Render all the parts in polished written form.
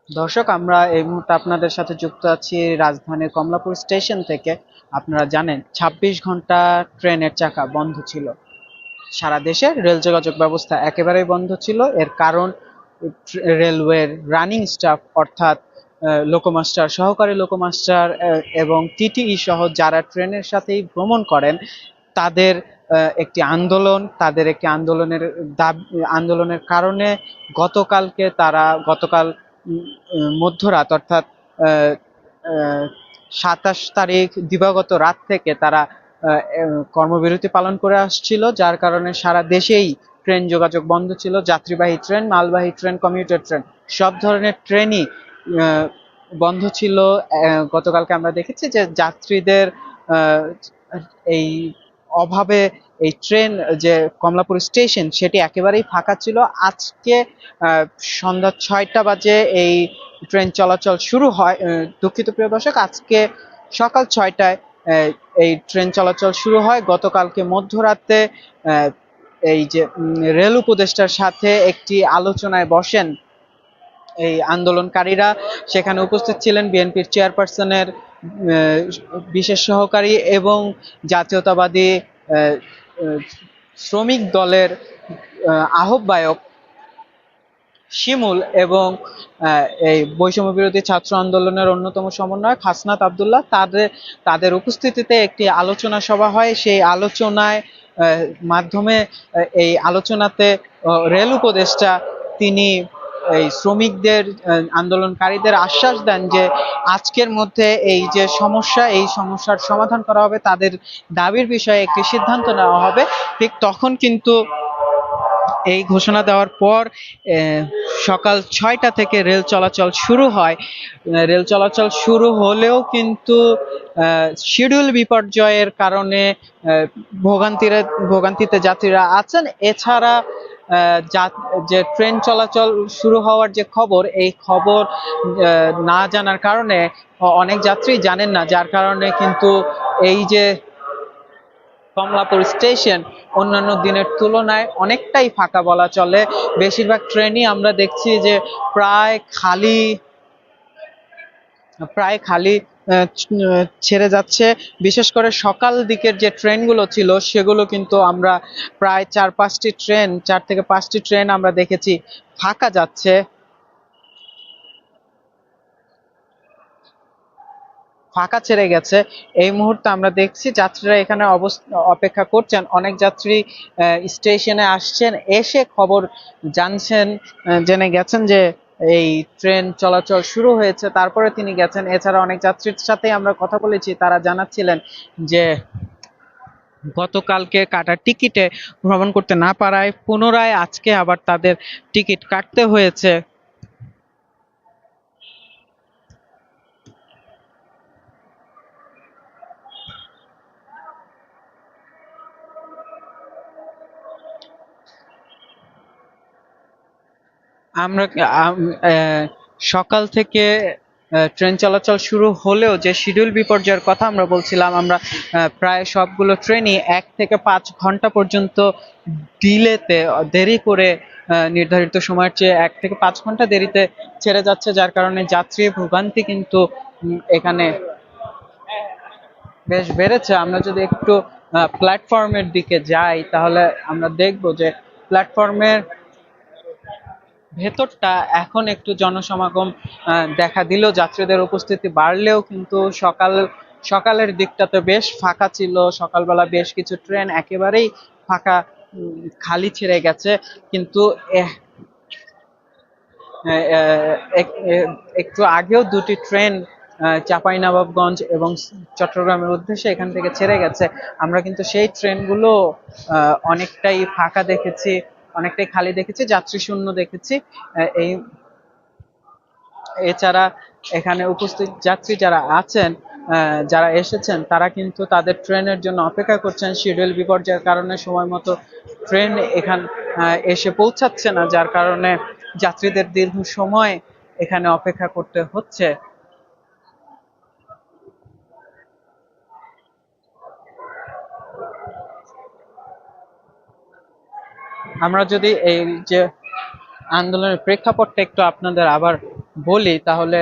দর্শক, আমরা এই মুহূর্তে আপনাদের সাথে যুক্ত আছি রাজধানীর কমলাপুর স্টেশন থেকে। আপনারা জানেন ২৬ ঘন্টা ট্রেনের চাকা বন্ধ ছিল। সারা দেশে রেল যোগাযোগ ব্যবস্থা একেবারেই বন্ধ ছিল। এর কারণ রেলওয়ের রানিং স্টাফ অর্থাৎ লোকোমাস্টার, সহকারী লোকোমাস্টার এবং টিটিই সহ যারা ট্রেনের সাথেই ভ্রমণ করেন তাদের একটি আন্দোলনের আন্দোলনের কারণে গতকাল মধ্যরাত অর্থাৎ আহ, আহ, ২৭ তারিখ দিবাগত রাত থেকে তারা কর্মবিরতি পালন করে আসছিল, যার কারণে সারা দেশেই ট্রেন যোগাযোগ বন্ধ ছিল। যাত্রীবাহী ট্রেন, মালবাহী ট্রেন, কমিউটার ট্রেন সব ধরনের ট্রেনই আহ, বন্ধ ছিল। গতকালকে আমরা দেখেছি যে যাত্রীদের আহ, এই অভাবে এই ট্রেন যে কমলাপুর স্টেশন সেটি একেবারেই ফাঁকা ছিল। আজকে আহ, সন্ধ্যা ৬টা বাজে এই ট্রেন চলাচল শুরু হয়। দুঃখিত প্রিয় দর্শক, আজকে সকাল ৬টায় এই ট্রেন চলাচল শুরু হয়। গতকালকে মধ্যরাতে আহ, এই যে রেল উপদেষ্টার সাথে একটি আলোচনায় বসেন এই আন্দোলনকারীরা। সেখানে উপস্থিত ছিলেন বিএনপির চেয়ারপারসনের বিশেষ সহকারী এবং জাতীয়তাবাদী শ্রমিক দলের আহ্বায়ক শিমুল এবং এই বৈষম্য বিরোধী ছাত্র আন্দোলনের অন্যতম সমন্বয়ক হাসনাত আবদুল্লাহ। তাদের উপস্থিতিতে একটি আলোচনা সভা হয়। সেই আলোচনায় মাধ্যমে এই আলোচনাতে রেল উপদেষ্টা তিনি এই শ্রমিকদের আন্দোলনকারীদের আশ্বাস দেন যে আজকের মধ্যে এই যে সমস্যা, এই সমস্যার সমাধান করা হবে, তাদের দাবির বিষয়ে একটি সিদ্ধান্ত নেওয়া হবে। ঠিক তখন কিন্তু এই ঘোষণা দেওয়ার পর সকাল ৬টা থেকে রেল চলাচল শুরু হয়। রেল চলাচল শুরু হলেও কিন্তু শিডিউল বিপর্যয়ের কারণে ভোগান্তিতে যাত্রীরা আছেন। এছাড়া যে ট্রেন চলাচল শুরু হওয়ার যে খবর, এই খবর না জানার কারণে অনেক যাত্রী জানেন না, যার কারণে কিন্তু এই যে কমলাপুর স্টেশন অন্যান্য দিনের তুলনায় অনেকটাই ফাঁকা বলা চলে। বেশিরভাগ ট্রেনই আমরা দেখছি যে প্রায় খালি প্রায় খালি ছেড়ে যাচ্ছে। বিশেষ করে সকাল দিকের যে ট্রেনগুলো ছিল সেগুলো কিন্তু আমরা প্রায় ৪ থেকে ৫টি ট্রেন আমরা দেখেছি ফাঁকা যাচ্ছে, ফাঁকা ছেড়ে গেছে। এই মুহূর্তে আমরা দেখছি যাত্রীরা এখানে অপেক্ষা করছেন। অনেক যাত্রী স্টেশনে আসছেন, এসে খবর জানছেন, জেনে গেছেন যে এই ট্রেন চলাচল শুরু হয়েছে, তারপরে তিনি গেছেন। এছাড়া অনেক যাত্রীর সাথে আমরা কথা বলেছি, তারা জানাচ্ছিলেন যে গতকালকে কাটা টিকিটে ভ্রমণ করতে না পারায় পুনরায় আজকে আবার তাদের টিকিট কাটতে হয়েছে। আমরা সকাল থেকে ট্রেন চলাচল শুরু হলেও যে শিডিউল বিপর্যয়ের কথা আমরা বলছিলাম, আমরা প্রায় সবগুলো ট্রেনই ১ থেকে ৫ ঘন্টা পর্যন্ত দেরি করে নির্ধারিত সময়ের চেয়ে ১ থেকে ৫ ঘন্টা দেরিতে ছেড়ে যাচ্ছে, যার কারণে যাত্রী ভোগান্তি কিন্তু এখানে বেশ বেড়েছে। আমরা যদি একটু প্ল্যাটফর্মের দিকে যাই তাহলে আমরা দেখব যে প্ল্যাটফর্মের ভেতরটা এখন একটু জনসমাগম দেখা দিলেও, যাত্রীদের উপস্থিতি বাড়লেও কিন্তু সকালের দিকটাতে বেশ ফাঁকা ছিল। সকালবেলা বেশ কিছু ট্রেন একেবারেই ফাঁকা, খালি ছেড়ে গেছে। কিন্তু একটু আগেও দুটি ট্রেন চাঁপাইনবাবগঞ্জ এবং চট্টগ্রামের উদ্দেশ্যে এখান থেকে ছেড়ে গেছে। আমরা কিন্তু সেই ট্রেনগুলো অনেকটাই ফাঁকা দেখেছি, অনেকটাই খালি দেখেছি, যাত্রী শূন্য দেখেছি। এই এছাড়া এখানে উপস্থিত যাত্রী যারা আছেন, যারা এসেছেন, তারা কিন্তু তাদের ট্রেনের জন্য অপেক্ষা করছেন। শিডিউল বিপর্যয়ের কারণে সময় মতো ট্রেন এসে পৌঁছাচ্ছে না, যার কারণে যাত্রীদের দীর্ঘ সময় এখানে অপেক্ষা করতে হচ্ছে। আমরা যদি এই যে আন্দোলনের প্রেক্ষাপটটা একটু আপনাদের আবার বলি তাহলে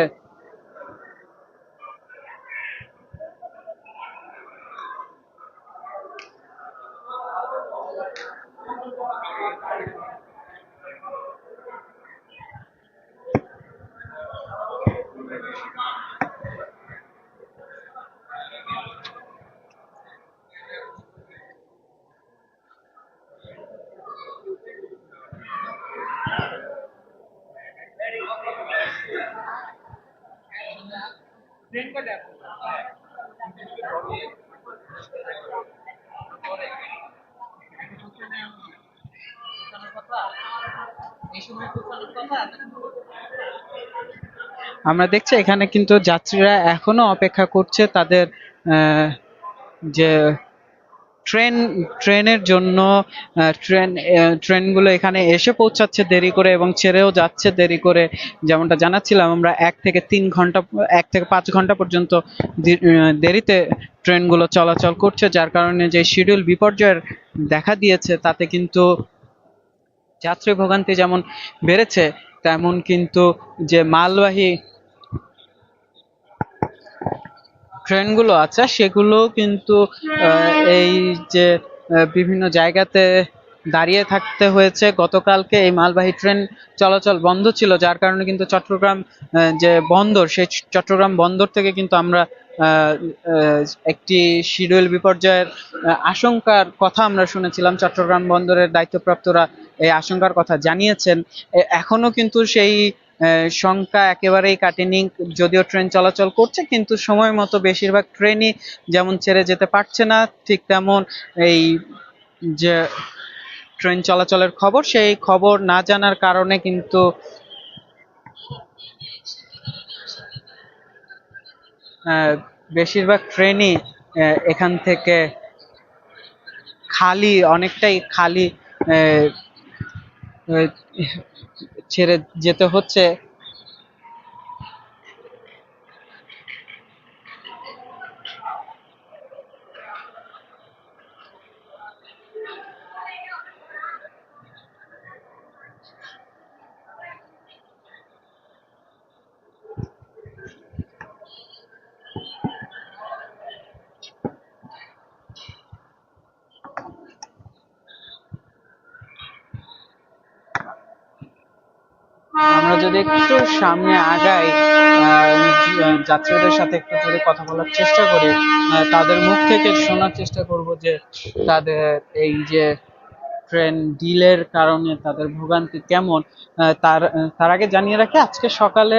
আমরা দেখছি এখানে কিন্তু যাত্রীরা এখনো অপেক্ষা করছে তাদের আহ, যে ট্রেন ট্রেনের জন্য। ট্রেনগুলো এখানে এসে পৌঁছাচ্ছে দেরি করে এবং ছেড়েও যাচ্ছে দেরি করে। যেমনটা জানাচ্ছিলাম আমরা 1 থেকে 3 ঘন্টা, 1 থেকে 5 ঘন্টা পর্যন্ত দেরিতে ট্রেনগুলো চলাচল করছে, যার কারণে যে শিডিউল বিপর্যয়ের দেখা দিয়েছে তাতে কিন্তু যাত্রী ভোগান্তি যেমন বেড়েছে, তেমন কিন্তু যে মালবাহী ট্রেনগুলো আছে সেগুলো কিন্তু এই যে বিভিন্ন জায়গাতে দাঁড়িয়ে থাকতে হয়েছে। গতকালকে এই মালবাহী ট্রেন চলাচল বন্ধ ছিল, যার কারণে কিন্তু চট্টগ্রাম যে বন্দর, সেই চট্টগ্রাম বন্দর থেকে কিন্তু আমরা আহ, আহ, একটি শিডিউল বিপর্যয়ের আশঙ্কার কথা আমরা শুনেছিলাম। চট্টগ্রাম বন্দরের দায়িত্বপ্রাপ্তরা এই আশঙ্কার কথা জানিয়েছেন। এখনো কিন্তু সেই শঙ্কা একেবারেই কাটেনি। যদিও ট্রেন চলাচল করছে কিন্তু সময় মতো বেশিরভাগ ট্রেনই যেমন ছেড়ে যেতে পারছে না, ঠিক তেমন এই যে ট্রেন চলাচলের খবর, সেই খবর না জানার কারণে কিন্তু বেশিরভাগ ট্রেনই এখান থেকে খালি, অনেকটাই খালি আহ, আহ, ছেড়ে যেতে হচ্ছে। আমরা যদি একটু সামনে আগাই, যাত্রীদের সাথে একটু যদি কথা বলার চেষ্টা করি, তাদের মুখ থেকে শোনার চেষ্টা করব যে তাদের এই যে ট্রেন ডিলের কারণে তাদের ভোগান্তি কেমন। তার আগে জানিয়ে রাখি, আজকে সকালে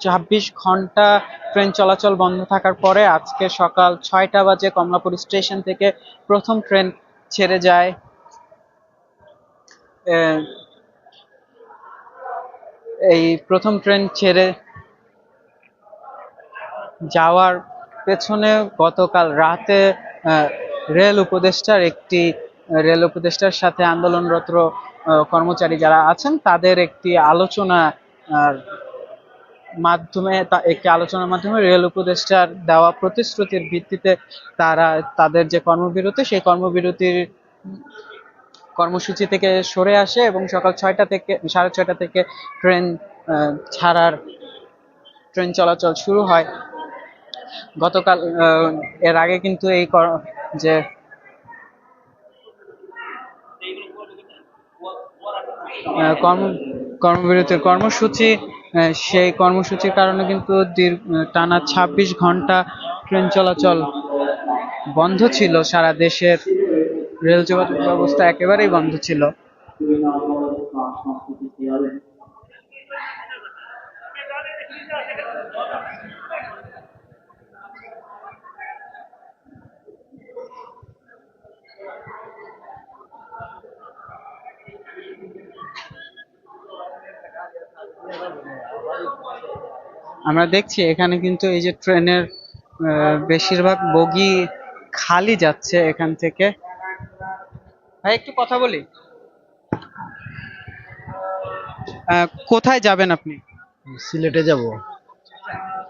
24 ঘন্টা ট্রেন চলাচল বন্ধ থাকার পরে আজকে সকাল 6টা বাজে কমলাপুর স্টেশন থেকে প্রথম ট্রেন ছেড়ে যায়। এই প্রথম ট্রেন ছেড়ে যাওয়ার পেছনে গতকাল রাতে আহ, রেল উপদেষ্টার সাথে আন্দোলনরত কর্মচারী যারা আছেন তাদের একটি আলোচনা একটি আলোচনার মাধ্যমে রেল উপদেষ্টার দেওয়া প্রতিশ্রুতির ভিত্তিতে তারা তাদের যে কর্মবিরতি, সেই কর্মসূচি থেকে সরে আসে এবং সকাল 6টা থেকে 6:30 থেকে ট্রেন ছাড়ার ট্রেন চলাচল শুরু হয়। গতকাল এর আগে কিন্তু এই যে কর্মবিরতির কর্মসূচি, সেই কর্মসূচির কারণে কিন্তু টানা 26 ঘন্টা ট্রেন চলাচল বন্ধ ছিল। সারা দেশের রেল যোগাযোগ ব্যবস্থা একেবারেই বন্ধ ছিল। আমরা দেখছি এখানে কিন্তু এই যে ট্রেনের বেশিরভাগ বগি খালি যাচ্ছে এখান থেকে। ভাই একটু কথা বলি, কোথায় যাবেন আপনি? সিলেটে যাব।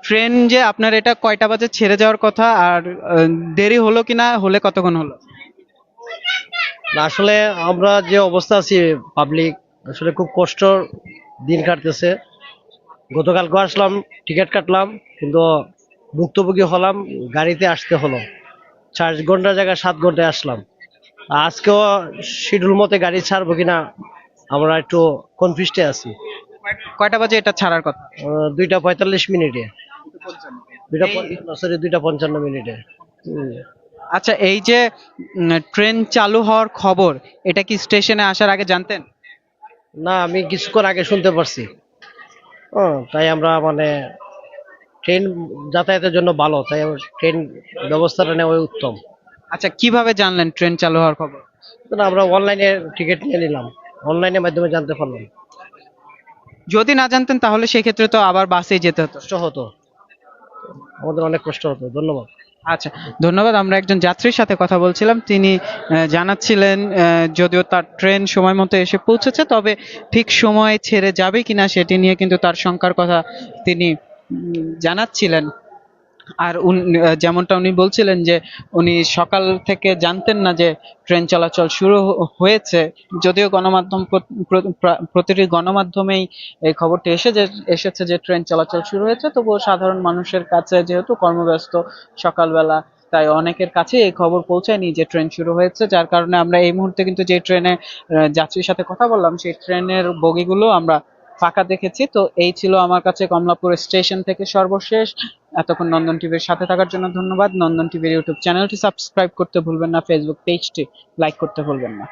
ট্রেন যে আপনার এটা কয়টা বাজে ছেড়ে যাওয়ার কথা, আর দেরি হলো কিনা, হলে কতক্ষণ হলো? আসলে আমরা যে অবস্থা আছি, পাবলিক আসলে খুব কষ্ট দিন কাটতেছে। গতকালকে আসলাম, টিকিট কাটলাম, কিন্তু ভুক্তভোগী হলাম, গাড়িতে আসতে হলো। 4 ঘন্টার জায়গায় 7 ঘন্টায় আসলাম। আজকেও শিডিউল মতে গাড়ি ছাড়বো কিনা আমরা একটু কনফিউজডে আছি। কয়টা বাজে এটা ছাড়ার কথা? 2টা 45 মিনিটে, দুইটা এই 55 2টা 55 মিনিটে। হুম। আচ্ছা, এই যে ট্রেন চালু হওয়ার খবর, এটা কি স্টেশনে আসার আগে জানতেন? না, আমি কিছুক্ষণ আগে শুনতে পারছি। তাই আমরা মানে ট্রেন যাতায়াতের জন্য ভালো, তাই আমার ট্রেন ব্যবস্থাটা নেওয়া উত্তম। আচ্ছা, কিভাবে জানলেন ট্রেন চালু হওয়ার খবর? তো আমরা অনলাইনে টিকিট নিয়ে নিলাম, অনলাইনের মাধ্যমে জানতে পারলাম। যদি না জানতেন তাহলে সেক্ষেত্রে তো আবার বাসেই যেতে হতো। কষ্ট হতো, আমাদের অনেক কষ্ট হতো। ধন্যবাদ। আচ্ছা, ধন্যবাদ। আমরা একজন যাত্রীর সাথে কথা বলছিলাম, তিনি জানাচ্ছিলেন যদিও তার ট্রেন সময় মতো এসে পৌঁছেছে, তবে ঠিক সময়ে ছেড়ে যাবে কিনা সেটি নিয়ে কিন্তু তার শঙ্কার কথা তিনি জানাচ্ছিলেন। আর যেমনটা উনি বলছিলেন যে উনি সকাল থেকে জানতেন না যে ট্রেন চলাচল শুরু হয়েছে। যদিও গণমাধ্যম প্রতিটি গণমাধ্যমেই এই খবরটি এসেছে যে ট্রেন চলাচল শুরু হয়েছে, তবুও সাধারণ মানুষের কাছে যেহেতু কর্মব্যস্ত সকালবেলা, তাই অনেকের কাছে এই খবর পৌঁছায়নি যে ট্রেন শুরু হয়েছে। যার কারণে আমরা এই মুহূর্তে কিন্তু যে ট্রেনে যাত্রীর সাথে কথা বললাম, সেই ট্রেনের বগিগুলো আমরা ফাঁকা দেখেছি। তো এই ছিল আমার কাছে কমলাপুর স্টেশন থেকে সর্বশেষ। এতক্ষণ নন্দন টিভির সাথে থাকার জন্য ধন্যবাদ। নন্দন টিভির ইউটিউব চ্যানেলটি সাবস্ক্রাইব করতে ভুলবেন না, ফেসবুক পেজটি লাইক করতে ভুলবেন না।